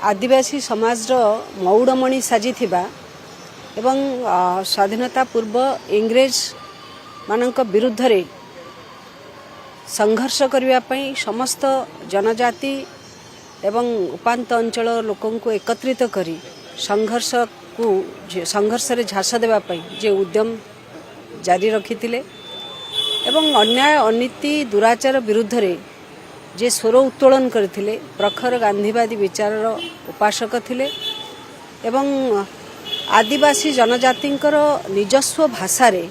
आदिवासी समाज मौड़मणि साजी एवं स्वाधीनता पूर्व इंग्रेज मानक विरुद्ध रे संघर्ष करने समस्त जनजाति एवं उपांत अंचल लोकों को एकत्रित करी संघर्ष रे झांस देवाई जे उद्यम जारी रखिथिले एवं अन्याय अनीति दुराचार विरुद्ध रे जे स्वर उत्तोलन करथिले प्रखर गांधीवादी विचार उपासक थिले एवं आदिवासी जनजातिंकर निजस्व भाषा रे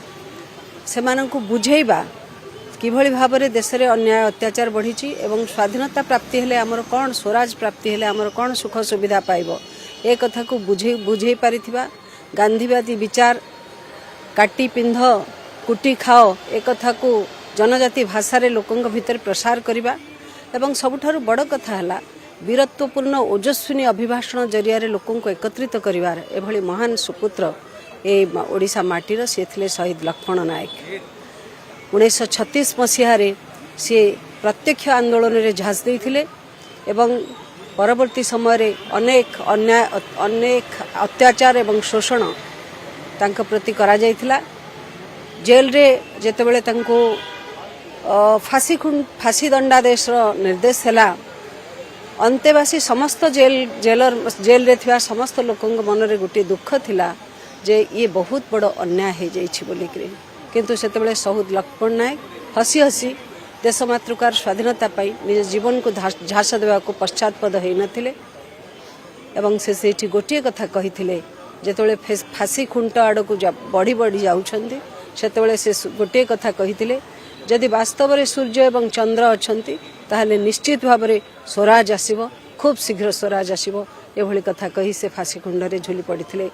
सेमानंकु बुझेइबा किभଳି भाबरे देश रे अन्याय अत्याचार बढ़ी एवं स्वाधीनता प्राप्ति हेले हमर कोन स्वराज प्राप्ति हेले हमर कोन सुख सुविधा पाइबो ए कथा को बुझेइ पारिथिबा गांधीवादी विचार काटी पिंध कुटी खाओ ए कथा को जनजाति भाषा रे लोकंग भीतर प्रसार करिबा एवं सबुठारु बड़ कथा हला वीरत्वपूर्ण ओजस्विनी अभिभाषण जरिया रे लोकंग को एकत्रित करिवार एभली महान सुपुत्र ए ओडिशा माटीर से थिले शहीद लक्ष्मण नायक 1936 मसीह सी प्रत्यक्ष आंदोलन रे झांस देथिले एवं परवर्ती समय रे अनेक अन्याय अनेक अत्याचार एवं शोषण तांक प्रति करा जायथिला जेल रे जेतेबेले तांको फांसी दंडादेश निर्देश है अंतेवासी समस्त जेल रे थिबा समस्त लोकों मन रे गोटे दुख थिला जे ये बहुत बड़ अन्याय हो जाइछि बोलिकरी किंतु सेतेबेले शहीद लक्ष्मण नायक हसी हसी देश मातृकार स्वाधीनता पाई निज जीवन को झांस देवा को पश्चातपद हो नथिले एवं से सेठी गोटे कथा कहिथिले जेतेबेले फांसी खुंट आड़ को बढ़ी बढ़ी जाउछंती सेतेबेले से गोटे कथा कहिथिले जदि वास्तव में सूर्य एवं चंद्र अछंती ताहले निश्चित भाव में स्वराज आसीबो खूब शीघ्र स्वराज आसीबो एभली कथा कही से फांसी कुंड रे झुली पड़िथिले।